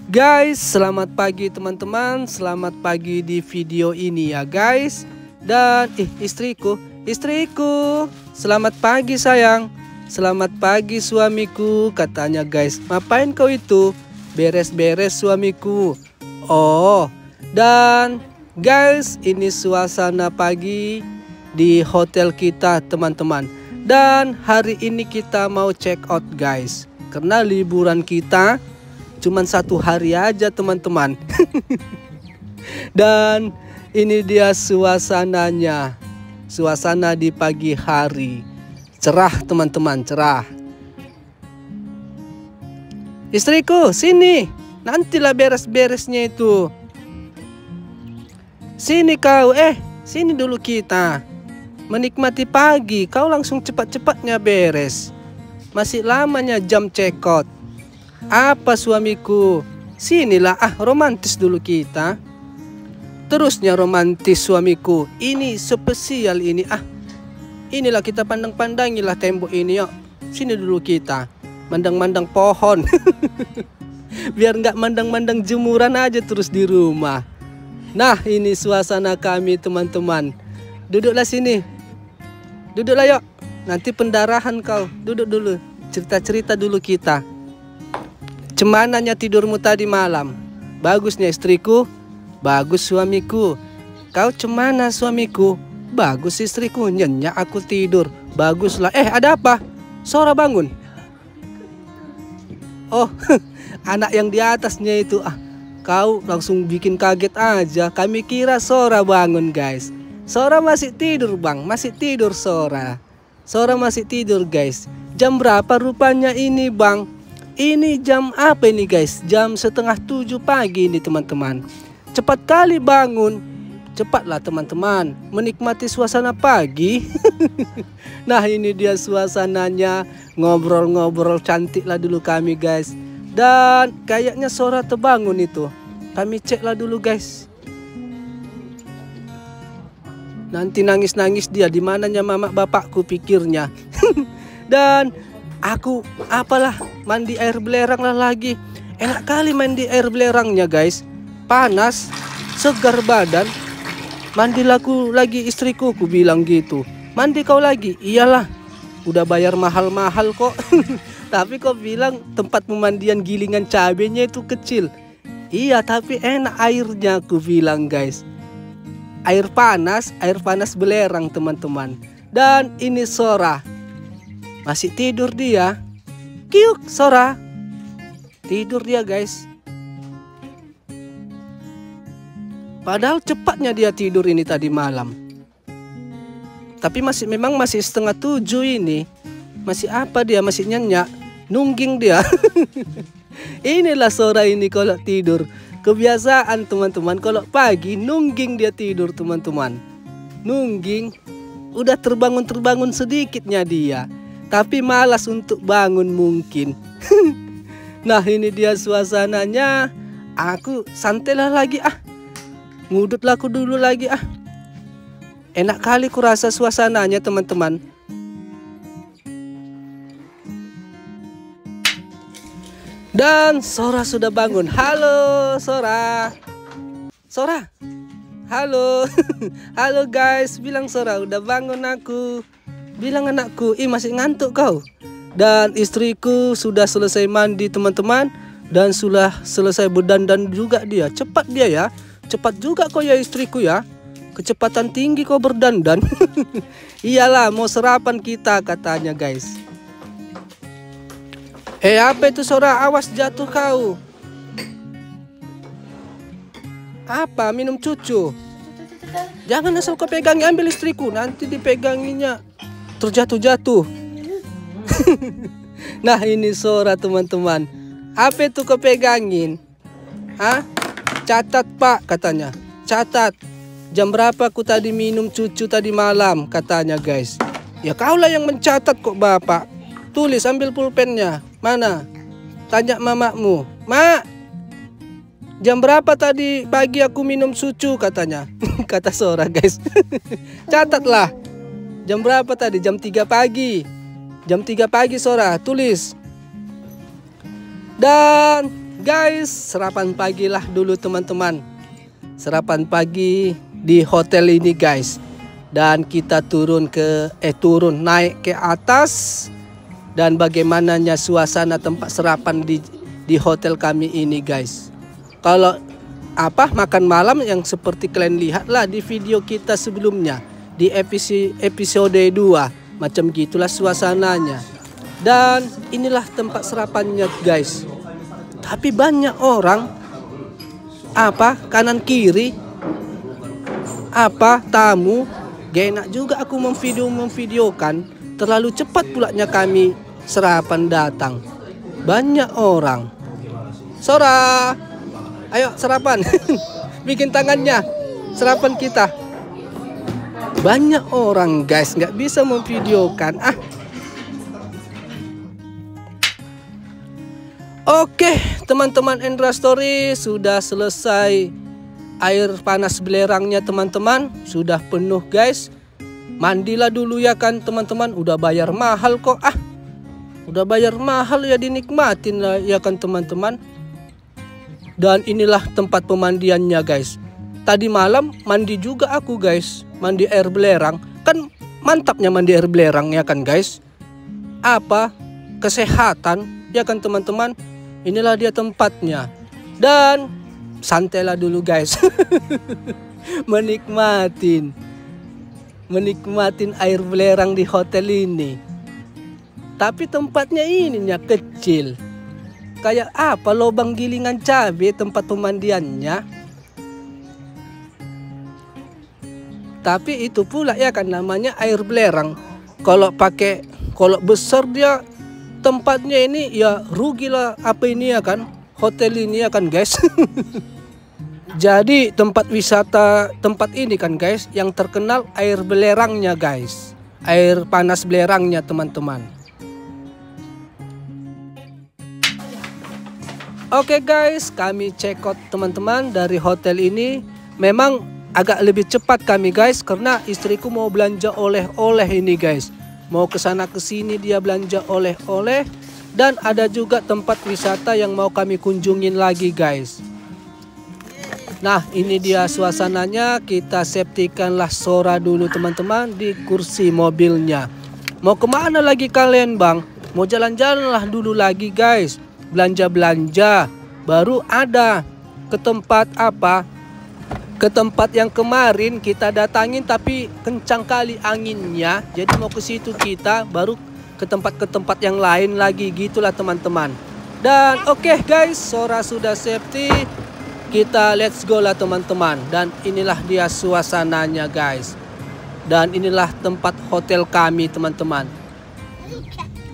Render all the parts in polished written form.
Guys, selamat pagi teman-teman. Selamat pagi di video ini ya guys. Dan istriku, selamat pagi sayang. Selamat pagi suamiku, katanya guys. Ngapain kau itu? Beres-beres suamiku. Oh, dan guys, ini suasana pagi di hotel kita teman-teman. Dan hari ini kita mau check out guys, karena liburan kita cuman 1 hari aja teman-teman. Dan ini dia suasananya. Suasana di pagi hari. Cerah teman-teman, cerah. Istriku, sini. Nantilah beres-beresnya itu. Sini kau, sini dulu kita. Menikmati pagi, kau langsung cepat-cepatnya beres. Masih lamanya jam check out. Apa suamiku? Sinilah, romantis dulu kita. Terusnya romantis suamiku. Ini spesial ini, inilah kita pandang-pandangilah tembok ini yuk. Sini dulu kita. Mandang-mandang pohon. Biar nggak mandang-mandang jemuran aja terus di rumah. Nah, ini suasana kami teman-teman. Duduklah sini. Duduklah yuk. Nanti pendarahan kau. Duduk dulu. Cerita-cerita dulu kita. Cemananya tidurmu tadi malam? Bagusnya istriku? Bagus suamiku. Kau cemana suamiku? Bagus istriku, nyenyak aku tidur. Baguslah. Ada apa? Sora bangun. Oh, anak yang di atasnya itu. Kau langsung bikin kaget aja. Kami kira Sora bangun guys. Sora masih tidur bang. Masih tidur Sora. Sora masih tidur guys. Jam berapa rupanya ini bang? Ini jam apa ini guys? Jam 6:30 pagi ini teman-teman. Cepat kali bangun. Cepatlah teman-teman, menikmati suasana pagi. Nah, ini dia suasananya. Ngobrol-ngobrol cantik lah dulu kami guys. Dan kayaknya Sora terbangun itu. Kami cek lah dulu guys. Nanti nangis-nangis dia. Di mananya mama bapakku pikirnya. Dan aku mandi air belerang lah lagi. Enak kali mandi air belerangnya guys. Panas, segar badan. Mandilah lagi istriku, ku bilang gitu. Mandi kau lagi? Iyalah, udah bayar mahal-mahal kok. Tapi kau bilang tempat pemandian gilingan cabenya itu kecil. Iya, tapi enak airnya, ku bilang guys. Air panas belerang teman-teman. Dan ini Sora. Masih tidur dia. Kiuk Sora. Tidur dia guys. Padahal cepatnya dia tidur ini tadi malam. Tapi memang masih 6:30 ini. Masih dia? Masih nyenyak. Nungging dia. Inilah Sora ini kalau tidur. Kebiasaan teman-teman. Kalau pagi nungging dia tidur teman-teman. Nungging. Udah terbangun sedikitnya dia. Tapi malas untuk bangun mungkin. Nah, ini dia suasananya. Aku santailah lagi ngudutlah aku dulu lagi Enak kali ku rasa suasananya teman-teman. Dan Sora sudah bangun. Halo Sora. Sora. Halo. Halo guys. Bilang Sora, udah bangun aku. Bilang anakku, masih ngantuk kau. Dan istriku sudah selesai mandi teman-teman. Dan sudah selesai berdandan juga dia. Cepat dia ya. Cepat juga kau ya istriku ya. Kecepatan tinggi kau berdandan. Iyalah, mau sarapan kita katanya guys. Apa itu Sora? Awas jatuh kau. Apa? Minum cucu? Jangan asal kau pegangi, ambil istriku. Nanti dipeganginya terjatuh-jatuh. Nah, ini Sora teman-teman. Apa itu kau pegangin? Catat pak katanya. Catat. Jam berapa aku tadi minum cucu tadi malam katanya guys. Ya kaulah yang mencatat kok bapak. Tulis, ambil pulpennya. Mana? Tanya mamamu. Mak, jam berapa tadi pagi aku minum susu katanya. Kata Sora guys. Catatlah. Jam berapa tadi? Jam 3 pagi. Jam 3 pagi Sora. Tulis. Dan guys, sarapan pagi lah dulu teman-teman. Sarapan pagi di hotel ini guys. Dan kita naik ke atas. Dan bagaimananya suasana tempat sarapan di hotel kami ini guys. Kalau makan malam yang seperti kalian lihat lah di video kita sebelumnya. Di episode 2. Macam gitulah suasananya. Dan inilah tempat sarapannya guys. Tapi banyak orang kanan kiri tamu. Gak enak juga aku memvideokan. Terlalu cepat pulanya kami sarapan datang. Banyak orang. Sora, ayo sarapan. Bikin tangannya. Sarapan kita. Banyak orang guys, nggak bisa memvideokan. Oke, teman-teman Endra Story, sudah selesai air panas belerangnya teman-teman. Sudah penuh guys. Mandilah dulu ya kan teman-teman. Udah bayar mahal kok. Udah bayar mahal ya, dinikmatin lah ya kan teman-teman. Dan inilah tempat pemandiannya guys. Tadi malam mandi juga aku guys. Mandi air belerang. Kan mantapnya mandi air belerang ya kan guys. Kesehatan ya kan teman-teman. Inilah dia tempatnya. Dan santailah dulu guys. Menikmatin air belerang di hotel ini. Tapi tempatnya ininya kecil. Kayak lobang gilingan cabai tempat pemandiannya. Tapi itu pula ya kan namanya air belerang. Kalau besar dia tempatnya ini ya rugilah ini ya kan. Hotel ini ya kan guys. Jadi tempat wisata tempat ini kan guys, yang terkenal air belerangnya guys. Air panas belerangnya teman-teman. Oke guys, kami check out teman-teman dari hotel ini. Memang agak lebih cepat kami guys, karena istriku mau belanja oleh-oleh ini guys. Mau kesana kesini dia belanja oleh-oleh. Dan ada juga tempat wisata yang mau kami kunjungin lagi guys. Nah ini dia suasananya. Kita safety-kanlah Sora dulu teman-teman di kursi mobilnya. Mau kemana lagi kalian bang? Mau jalan-jalan lah dulu lagi guys. Belanja-belanja. Baru ada ke tempat ke tempat yang kemarin kita datangin tapi kencang kali anginnya. Jadi mau ke situ kita, baru ke tempat yang lain lagi gitulah teman-teman. Dan oke guys, Sora sudah safety. Kita let's go lah teman-teman. Dan inilah dia suasananya guys. Dan inilah tempat hotel kami teman-teman.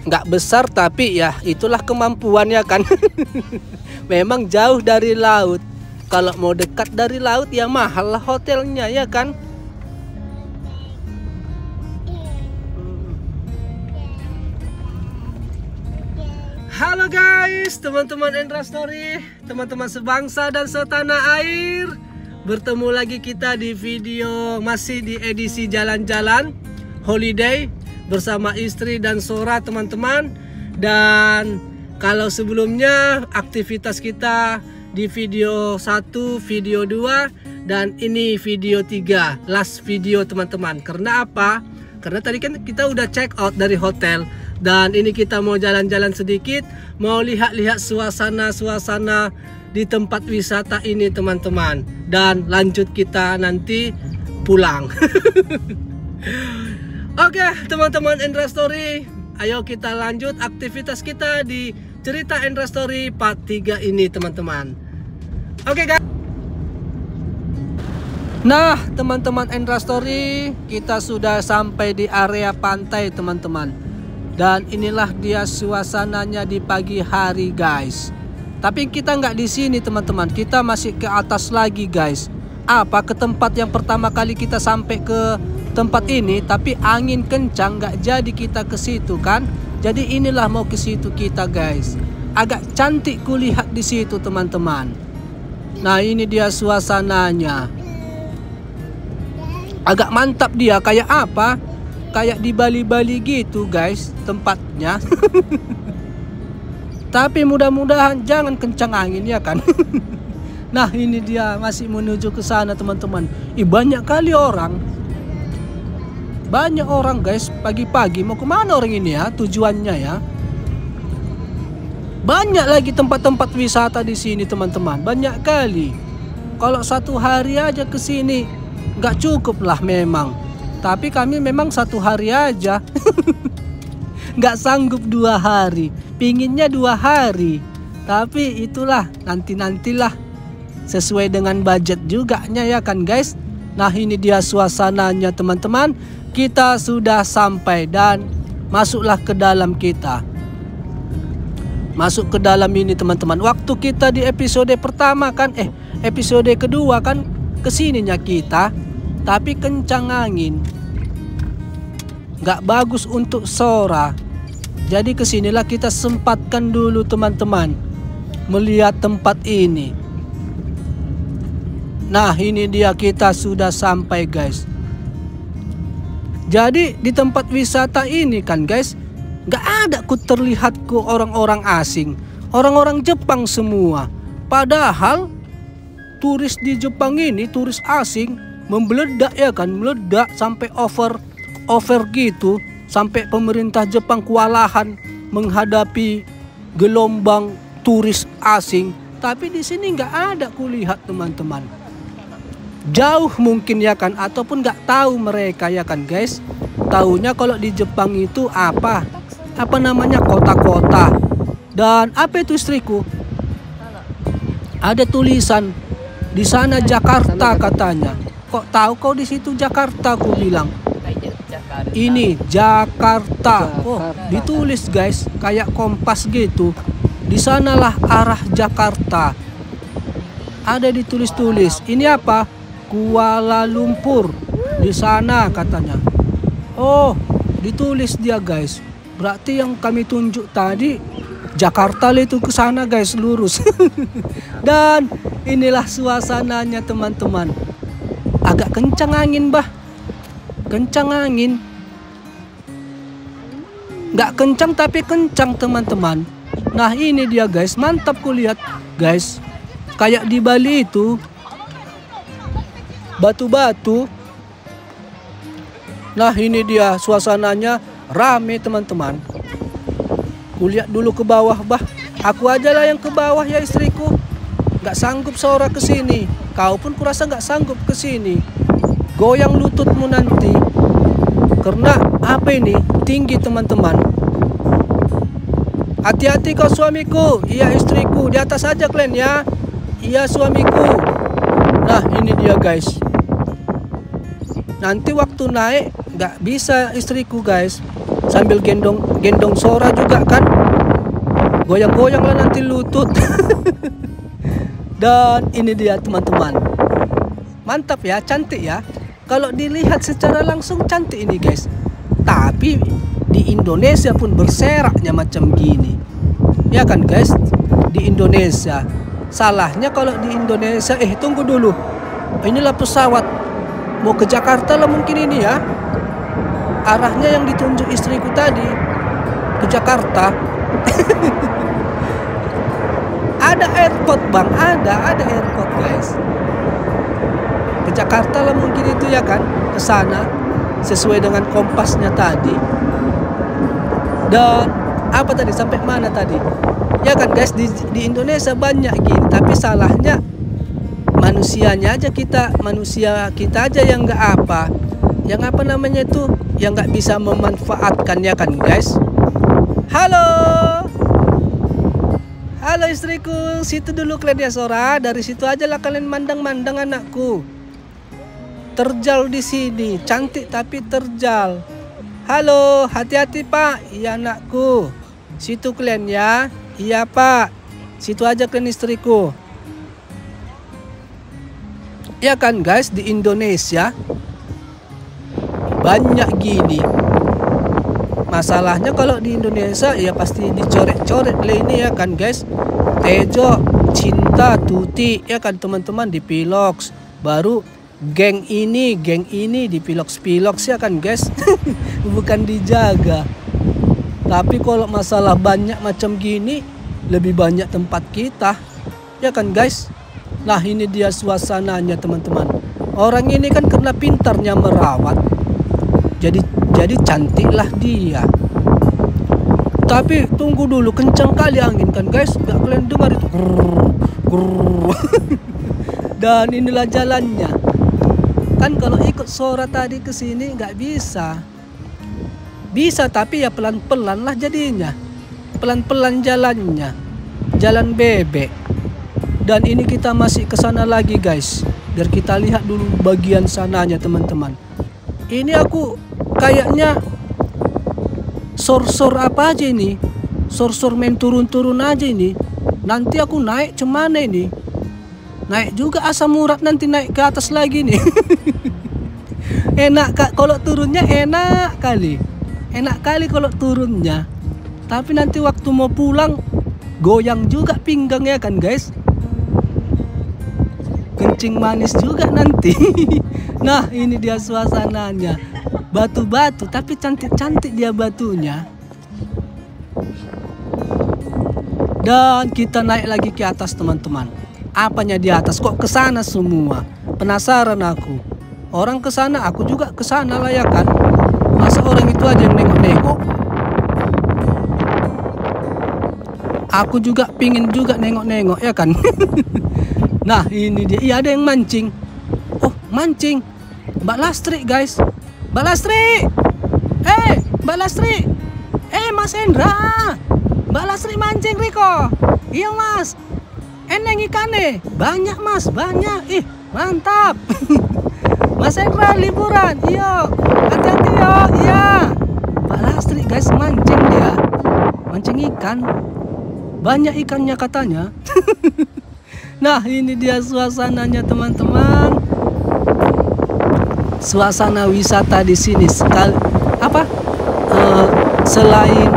Nggak besar tapi ya itulah kemampuannya kan. Memang jauh dari laut. Kalau mau dekat dari laut ya mahal lah hotelnya ya kan. Halo guys, teman-teman Endra Story, teman-teman sebangsa dan setanah air. Bertemu lagi kita di video masih di edisi jalan-jalan holiday bersama istri dan Sora teman-teman. Dan kalau sebelumnya aktivitas kita di video 1, video 2 dan ini video 3, last video teman-teman. Karena apa? Karena tadi kan kita udah check out dari hotel. Dan ini kita mau jalan-jalan sedikit, mau lihat-lihat suasana-suasana di tempat wisata ini teman-teman. Dan lanjut kita nanti pulang. Oke teman-teman Endra Story, ayo kita lanjut aktivitas kita di cerita Endra Story part 3 ini teman-teman. Oke guys. Nah teman-teman Endra Story, kita sudah sampai di area pantai teman-teman. Dan inilah dia suasananya di pagi hari guys. Tapi kita nggak di sini teman-teman, kita masih ke atas lagi guys. Ke tempat yang pertama kali kita sampai ke tempat ini, tapi angin kencang nggak jadi kita ke situ kan. Jadi inilah mau ke situ kita guys. Agak cantik kulihat di situ teman-teman. Nah ini dia suasananya. Agak mantap dia, kayak kayak di Bali-Bali gitu guys tempatnya. Tapi mudah-mudahan jangan kencang angin ya kan. Nah ini dia masih menuju ke sana teman-teman. Banyak kali orang. Banyak orang guys, pagi-pagi mau kemana orang ini ya tujuannya ya. Banyak lagi tempat-tempat wisata di sini teman-teman. Banyak kali. Kalau satu hari aja ke sini nggak cukup lah memang. Tapi kami memang satu hari aja. Nggak sanggup 2 hari. Pinginnya 2 hari. Tapi itulah nanti-nantilah. Sesuai dengan budget juga ya kan guys. Nah ini dia suasananya teman-teman. Kita sudah sampai dan masuklah ke dalam kita. Masuk ke dalam ini teman-teman. Waktu kita di episode pertama kan episode kedua kan kesininya kita. Tapi kencang angin. Gak bagus untuk suara. Jadi kesinilah kita sempatkan dulu teman-teman. Melihat tempat ini. Nah ini dia kita sudah sampai guys. Jadi di tempat wisata ini kan guys, gak ada ku terlihat ku orang-orang asing. Orang-orang Jepang semua. Padahal turis di Jepang ini, turis asing membeledak ya kan. Meledak sampai over gitu. Sampai pemerintah Jepang kewalahan menghadapi gelombang turis asing. Tapi di sini nggak ada kulihat teman-teman. Jauh mungkin ya kan, ataupun nggak tahu mereka ya kan guys. Taunya kalau di Jepang itu apa namanya kota-kota. Dan apa itu istriku? Ada tulisan di sana Jakarta katanya. Kok tahu kau di situ Jakarta? Aku bilang. Ini Jakarta. Oh, ditulis guys, kayak kompas gitu. Di sanalah arah Jakarta. Ada ditulis-tulis. Ini apa? Kuala Lumpur. Di sana katanya. Oh, ditulis dia guys. Berarti yang kami tunjuk tadi Jakarta itu ke sana guys, lurus. Dan inilah suasananya teman-teman. Agak kencang angin, bah. Kencang angin. Nggak kencang tapi kencang teman-teman. Nah ini dia guys, mantap kulihat guys. Kayak di Bali itu batu-batu. Nah ini dia suasananya rame teman-teman. Kulihat dulu ke bawah bah. Aku aja lah yang ke bawah ya istriku. Nggak sanggup seorang ke sini. Kau pun kurasa nggak sanggup ke sini. Goyang lututmu nanti. Karena apa ini? Tinggi teman-teman. Hati-hati kau suamiku. Iya istriku. Di atas aja kalian ya. Iya suamiku. Nah ini dia guys. Nanti waktu naik nggak bisa istriku guys. Sambil gendong Sora juga kan. Goyang-goyang lah nanti lutut. Dan ini dia teman-teman. Mantap ya, cantik ya. Kalau dilihat secara langsung cantik ini guys. Tapi di Indonesia pun berseraknya macam gini. Ya kan guys? Di Indonesia. Salahnya kalau di Indonesia, tunggu dulu. Inilah pesawat. Mau ke Jakarta lah mungkin ini ya. Arahnya yang ditunjuk istriku tadi. Ke Jakarta. Ada airport bang. Ada airport guys. Ke Jakarta lah mungkin itu ya kan, ke sana sesuai dengan kompasnya tadi. Dan apa tadi sampai mana tadi? Ya kan guys, di Indonesia banyak gini, tapi salahnya manusia kita aja yang yang apa namanya itu, yang nggak bisa memanfaatkan ya kan guys. Halo istriku, situ dulu kalian ya Sora, dari situ aja lah kalian mandang-mandang anakku. Terjal di sini, cantik tapi terjal. Halo, hati-hati Pak. Iya anakku. Situ kalian ya. Iya Pak. Situ aja kalian istriku. Ya kan guys, di Indonesia banyak gini. Masalahnya kalau di Indonesia ya pasti dicoret-coret lah ini ya kan guys. Tejo, Cinta, Tuti ya kan teman-teman di Pilox. Baru geng ini di Pilox ya kan guys. Bukan dijaga. Tapi kalau masalah banyak macam gini, lebih banyak tempat kita, ya kan guys. Nah ini dia suasananya teman-teman. Orang ini kan karena pintarnya merawat, jadi cantiklah dia. Tapi tunggu dulu, kencang kali angin kan guys, gak kalian dengar itu? Dan inilah jalannya. Kan kalau ikut suara tadi ke sini nggak bisa. Bisa tapi ya pelan-pelan lah jadinya. Pelan-pelan jalannya. Jalan bebek. Dan ini kita masih ke sana lagi guys. Biar kita lihat dulu bagian sananya teman-teman. Ini aku kayaknya sor-sor apa aja ini. Sor-sor main turun-turun aja ini. Nanti aku naik cemana ini? Naik juga asam urat, nanti naik ke atas lagi nih. Enak kak kalau turunnya, enak kali. Enak kali kalau turunnya. Tapi nanti waktu mau pulang goyang juga pinggangnya kan guys. Kencing manis juga nanti. Nah ini dia suasananya. Batu-batu tapi cantik-cantik dia batunya. Dan kita naik lagi ke atas teman-teman. Apanya di atas kok ke sana semua? Penasaran aku. Orang ke sana, aku juga ke sana lah ya kan. Masa orang itu aja yang nengok-nengok? Aku juga pingin juga nengok-nengok ya kan. Nah ini dia. Iya ada yang mancing. Oh mancing. Mbak Lastri guys. Mbak Lastri. Mbak Lastri. Mas Hendra. Mbak Lastri mancing Riko. Iya mas. Eneng ikannya banyak mas, banyak. Mantap. Mas Hendra liburan. Iya. Hati-hati yo. Iya. Mbak Lastri guys mancing dia. Mancing ikan. Banyak ikannya katanya. Nah ini dia suasananya teman-teman. Suasana wisata di sini sekali selain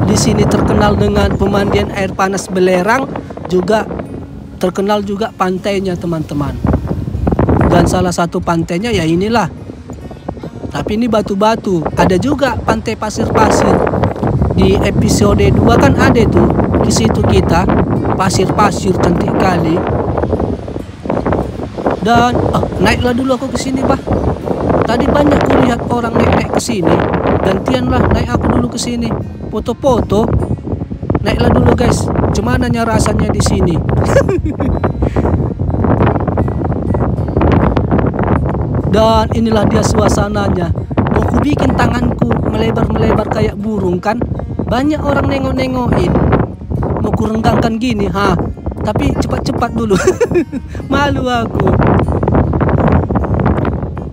di sini terkenal dengan pemandian air panas belerang, juga terkenal juga pantainya teman-teman. Dan salah satu pantainya ya inilah. Tapi ini batu-batu. Ada juga pantai pasir-pasir. Di episode 2 kan ada tuh. Di situ kita pasir-pasir cantik kali. Dan naiklah dulu aku ke sini, Bah. Tadi banyak kulihat orang naik ke sini. Gantianlah naik aku dulu ke sini. Foto-foto. Naiklah dulu, guys. Gimana rasanya di sini? Dan inilah dia suasananya. Mau ku bikin tanganku melebar-melebar kayak burung kan. Banyak orang nengok-nengokin. Mau ku renggangkan gini, tapi cepat-cepat dulu. Malu aku.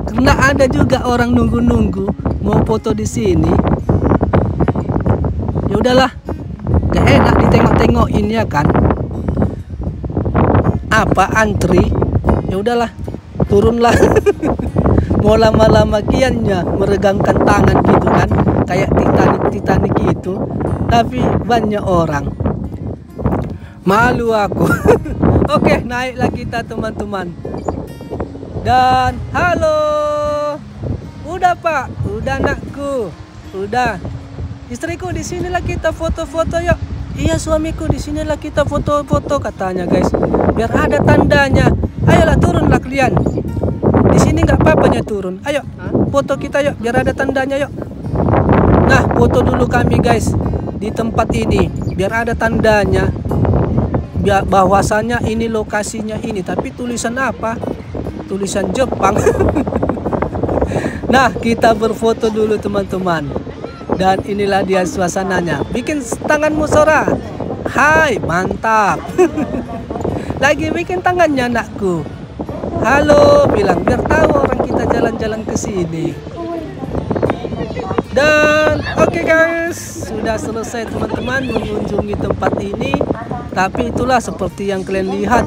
Karena ada juga orang nunggu-nunggu mau foto di sini. Ya udahlah. Gak enak ditengok-tengokin ya kan. Apa antri? Ya udahlah. Turunlah. Mau lama-lama kiannya meregangkan tangan gitu kan, kayak Titanic gitu. Tapi banyak orang. Malu aku. Oke, naiklah kita teman-teman. Dan halo. Udah Pak, udah anakku, udah. Istriku di sinilah kita foto-foto yuk. Iya suamiku di sinilah kita foto-foto katanya guys. Biar ada tandanya. Ayolah turunlah kalian. Di sini nggak apa-apanya turun. Ayo foto kita yuk, biar ada tandanya yuk. Nah foto dulu kami guys di tempat ini, biar ada tandanya. Bahwasannya ini lokasinya ini, tapi tulisan apa? Tulisan Jepang. Nah kita berfoto dulu teman-teman. Dan inilah dia suasananya. Bikin tanganmu Sora. Hai mantap. Lagi bikin tangannya anakku. Halo bilang biar tahu orang kita jalan-jalan ke sini. Dan oke guys, sudah selesai teman-teman mengunjungi tempat ini. Tapi itulah seperti yang kalian lihat,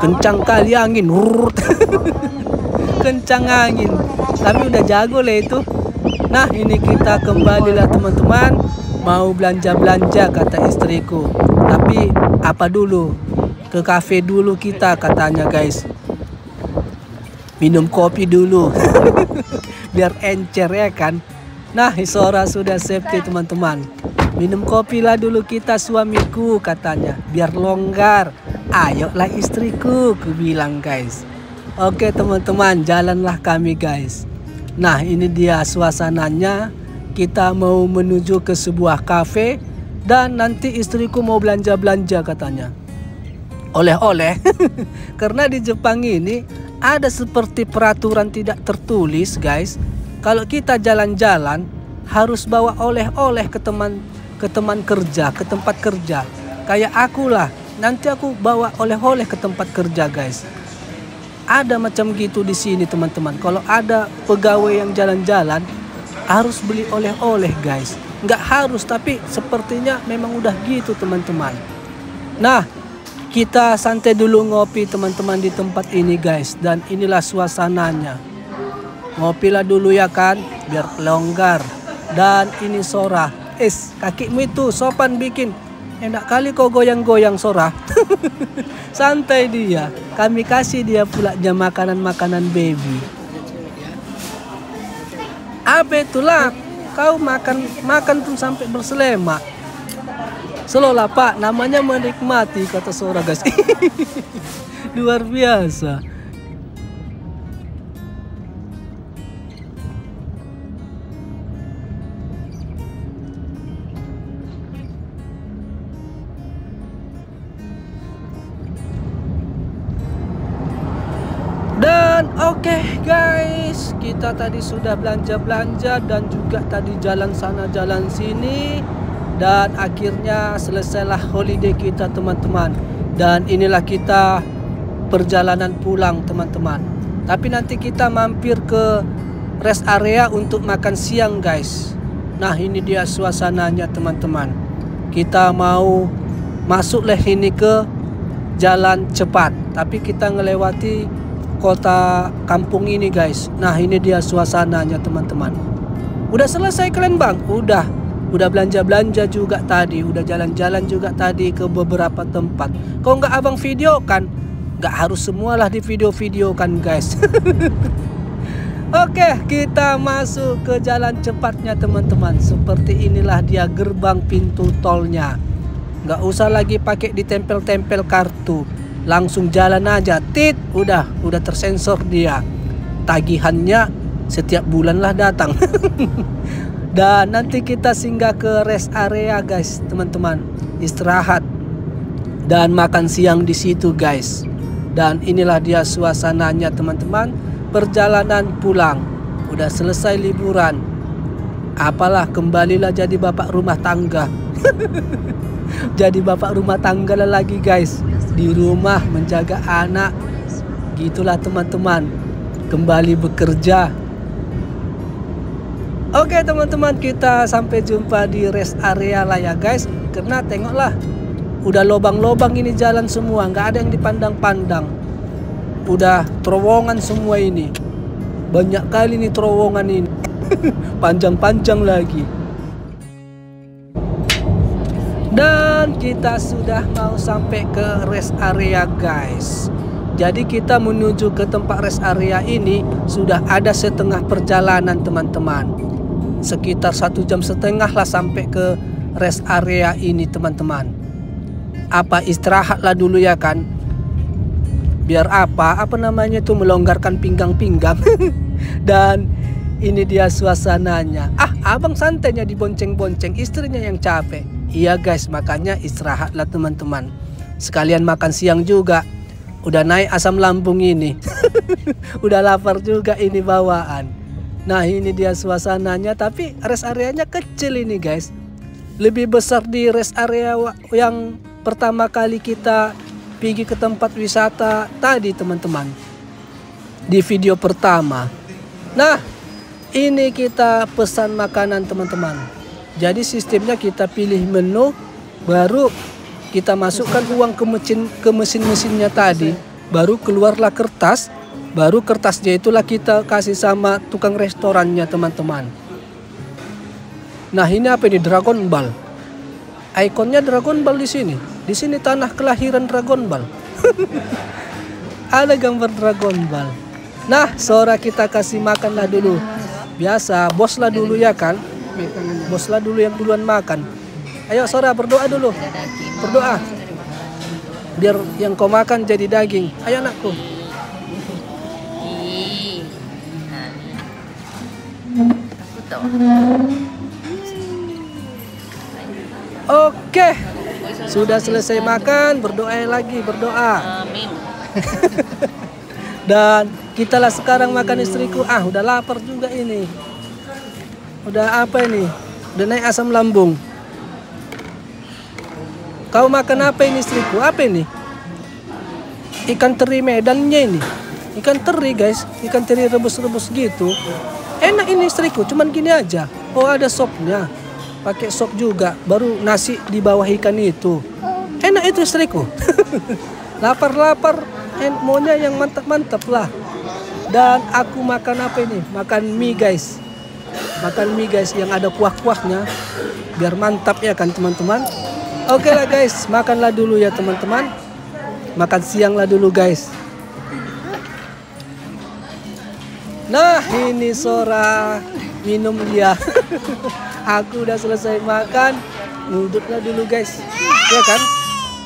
kencang kali angin. Kencang angin. Tapi udah jago lah itu. Nah ini kita kembalilah teman-teman. Mau belanja-belanja kata istriku. Tapi apa dulu? Ke kafe dulu kita katanya guys. Minum kopi dulu. Biar encer ya kan. Nah Isora sudah safety teman-teman. Minum kopi lah dulu kita suamiku, katanya, biar longgar. Ayolah istriku, ku bilang guys. Oke teman-teman, jalanlah kami guys. Nah ini dia suasananya. Kita mau menuju ke sebuah kafe. Dan nanti istriku mau belanja-belanja katanya. Oleh-oleh. Karena di Jepang ini ada seperti peraturan tidak tertulis guys. Kalau kita jalan-jalan harus bawa oleh-oleh ke teman kerja, ke tempat kerja. Kayak aku lah, nanti aku bawa oleh-oleh ke tempat kerja guys. Ada macam gitu di sini teman-teman. Kalau ada pegawai yang jalan-jalan harus beli oleh-oleh guys. Nggak harus, tapi sepertinya memang udah gitu teman-teman. Nah, kita santai dulu ngopi teman-teman di tempat ini guys. Dan inilah suasananya. Ngopilah dulu ya kan, biar longgar. Dan ini Sora. Kakimu itu sopan bikin. Enak kali kau goyang-goyang Sora. Santai dia. Kami kasih dia pula jam makanan-makanan baby. Apa itulah? Kau makan pun sampai berselemak. Selolah pak, namanya menikmati, kata Sora guys. Luar biasa. Dan oke guys, kita tadi sudah belanja-belanja dan juga tadi jalan sana jalan sini. Dan akhirnya selesailah holiday kita teman-teman. Dan inilah kita perjalanan pulang teman-teman. Tapi nanti kita mampir ke rest area untuk makan siang guys. Nah ini dia suasananya teman-teman. Kita mau masuk lah ini ke jalan cepat. Tapi kita ngelewati kota kampung ini guys. Nah ini dia suasananya teman-teman. Udah selesai kalian bang? Udah belanja-belanja juga tadi. Udah jalan-jalan juga tadi ke beberapa tempat. Kok nggak abang video kan? Nggak harus semualah di video-video kan guys. Oke, kita masuk ke jalan cepatnya teman-teman. Seperti inilah dia gerbang pintu tolnya. Nggak usah lagi pakai ditempel-tempel kartu. Langsung jalan aja. Tit, udah tersensor dia. Tagihannya setiap bulan lah datang. Dan nanti kita singgah ke rest area guys, teman-teman. Istirahat dan makan siang di situ guys. Dan inilah dia suasananya teman-teman. Perjalanan pulang. Udah selesai liburan. Apalah, kembalilah jadi bapak rumah tangga. Jadi bapak rumah tangga lah lagi guys. Di rumah menjaga anak. Gitulah teman-teman. Kembali bekerja. Oke teman-teman, kita sampai jumpa di rest area lah ya guys. Karena tengoklah, udah lobang-lobang ini jalan semua, nggak ada yang dipandang-pandang. Udah terowongan semua ini. Banyak kali nih terowongan ini. Panjang-panjang lagi. Dan kita sudah mau sampai ke rest area guys. Jadi kita menuju ke tempat rest area ini sudah ada setengah perjalanan teman-teman. Sekitar 1,5 jam lah sampai ke rest area ini teman-teman. Apa istirahatlah dulu ya kan. Biar apa namanya itu, melonggarkan pinggang-pinggang. Dan ini dia suasananya. Abang santainya dibonceng-bonceng, istrinya yang capek. Iya guys, makanya istirahatlah teman-teman. Sekalian makan siang juga. Udah naik asam lambung ini. Udah lapar juga ini bawaan. Nah ini dia suasananya. Tapi rest areanya kecil ini guys. Lebih besar di rest area yang pertama kali kita pergi ke tempat wisata tadi teman-teman. Di video pertama. Nah ini kita pesan makanan teman-teman. Jadi sistemnya kita pilih menu. Baru kita masukkan uang ke mesin-mesinnya tadi. Baru keluarlah kertas. Baru kertasnya itulah kita kasih sama tukang restorannya teman-teman. Nah ini apa ini? Dragon Ball. Ikonnya Dragon Ball di sini. Di sini tanah kelahiran Dragon Ball. Ada gambar Dragon Ball. Nah Sora kita kasih makan lah dulu. Biasa bos lah dulu ya kan. Bos lah dulu yang duluan makan. Ayo Sora, berdoa dulu. Berdoa. Biar yang kau makan jadi daging. Ayo anakku. Oke. Sudah selesai makan, berdoa lagi, berdoa. Amin. Dan kita lah sekarang makan istriku. Udah lapar juga ini. Udah apa ini? Udah naik asam lambung. Kau makan apa ini istriku? Apa ini? Ikan teri Medannya ini. Ikan teri guys. Ikan teri rebus-rebus gitu. Enak ini istriku. Cuman gini aja. Oh ada sopnya. Pakai sop juga. Baru nasi di bawah ikan itu. Enak itu istriku. Lapar-lapar. Maunya yang mantap-mantap lah. Dan aku makan apa ini? Makan mie guys. Makan mie guys yang ada kuah-kuahnya. Biar mantap ya kan teman-teman. Oke lah guys, makanlah dulu ya teman-teman. Makan siang lah dulu guys. Nah ini Sora minum dia. Aku udah selesai makan. Ngudutlah dulu guys. Ya kan?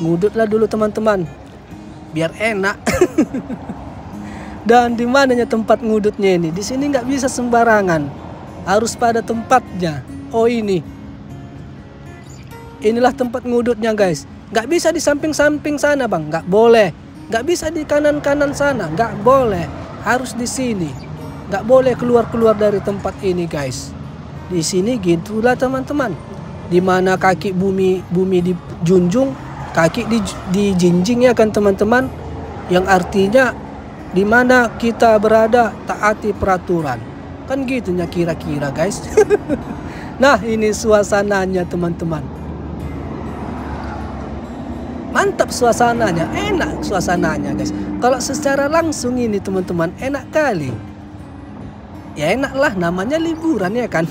Ngudutlah dulu teman-teman. Biar enak. Dan di mananya tempat ngudutnya ini? Di sini nggak bisa sembarangan. Harus pada tempatnya. Oh ini. Inilah tempat ngudutnya guys. Nggak bisa di samping-samping sana bang. Nggak boleh. Nggak bisa di kanan-kanan sana. Nggak boleh. Harus di sini. Nggak boleh keluar-keluar dari tempat ini guys. Di sini gitulah teman-teman. Dimana kaki bumi dijunjung, kaki dijinjing ya kan teman-teman. Yang artinya dimana kita berada taati peraturan. Kan gitunya kira-kira guys. Nah ini suasananya teman-teman. Mantap suasananya, enak suasananya guys. Kalau secara langsung ini teman-teman enak kali. Ya enak lah, namanya liburan ya kan.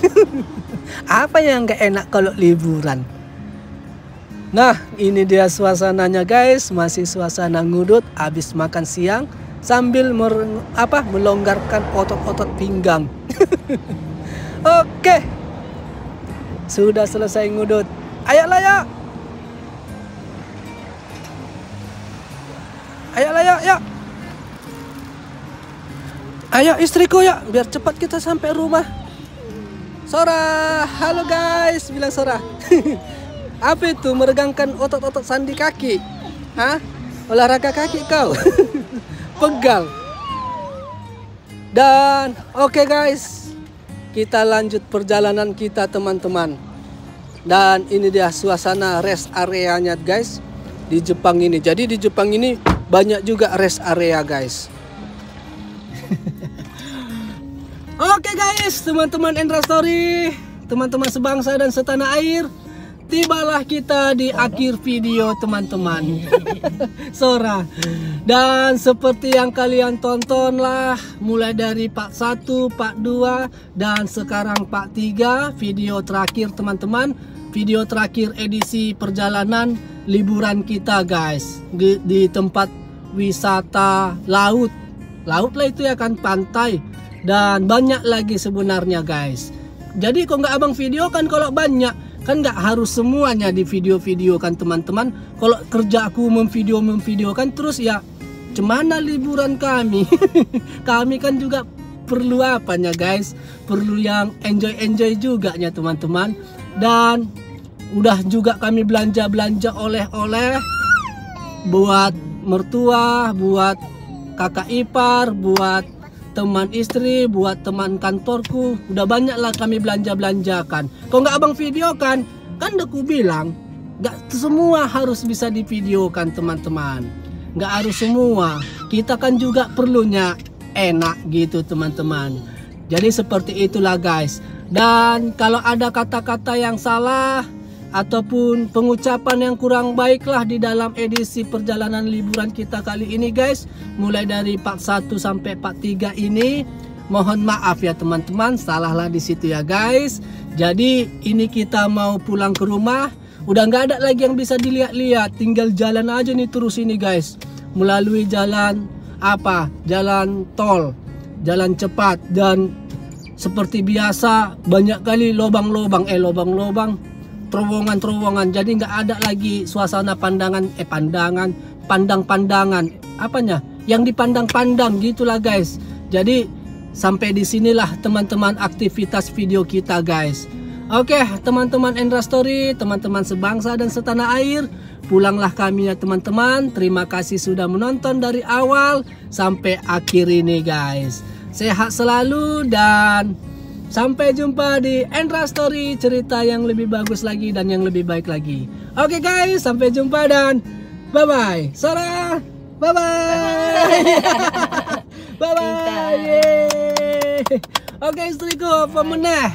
Apa yang gak enak kalau liburan? Nah ini dia suasananya guys. Masih suasana ngudut habis makan siang. Sambil melonggarkan otot-otot pinggang. Oke. Sudah selesai ngudut. Ayolah ya. Ayolah yuk. Ayo istriku ya, biar cepat kita sampai rumah. Sora, halo guys, bilang Sora. Apa itu meregangkan otot-otot sandi kaki? Hah? Olahraga kaki kau? Pegal. Dan oke guys, kita lanjut perjalanan kita teman-teman. Dan ini dia suasana rest areanya guys di Jepang ini. Jadi di Jepang ini banyak juga rest area guys. Oke guys, teman-teman Endra Story, teman-teman sebangsa dan setanah air, tibalah kita di akhir video teman-teman. Sora. Dan seperti yang kalian tonton lah, mulai dari part 1, part 2, dan sekarang part 3, video terakhir teman-teman. Video terakhir edisi perjalanan liburan kita guys. Di tempat wisata laut lah itu ya kan, pantai, dan banyak lagi sebenarnya guys. Jadi kok nggak abang video kan, kalau banyak kan nggak harus semuanya di video-video kan teman-teman. Kalau kerja aku memvideokan terus ya cemana liburan kami. Kami kan juga perlu apanya guys, perlu yang enjoy juga ya teman-teman. Dan udah juga kami belanja oleh-oleh buat mertua, buat kakak ipar, buat teman istri, buat teman kantorku. Udah banyak lah kami belanja-belanjakan. Kok nggak abang video kan udah ku bilang nggak semua harus bisa divideokan teman-teman. Nggak harus semua. Kita kan juga perlunya enak gitu teman-teman. Jadi seperti itulah guys. Dan kalau ada kata-kata yang salah ataupun pengucapan yang kurang baik lah di dalam edisi perjalanan liburan kita kali ini guys, mulai dari part 1 sampai part 3 ini, mohon maaf ya teman-teman, salahlah di situ ya guys. Jadi ini kita mau pulang ke rumah, udah nggak ada lagi yang bisa dilihat-lihat, tinggal jalan aja nih terus ini guys, melalui jalan jalan tol, jalan cepat. Dan seperti biasa banyak kali lobang-lobang terowongan-terowongan. Jadi nggak ada lagi suasana pandang-pandangan apanya yang dipandang-pandang gitulah guys. Jadi sampai di sinilah teman-teman aktivitas video kita guys. Oke teman-teman Endra Story, teman-teman sebangsa dan setanah air, pulanglah kami ya teman-teman. Terima kasih sudah menonton dari awal sampai akhir ini guys. Sehat selalu dan sampai jumpa di Endra Story, cerita yang lebih bagus lagi dan yang lebih baik lagi. Oke guys, sampai jumpa dan bye bye. Sarah, bye bye. Bye bye. Oke istriku, apa meneh?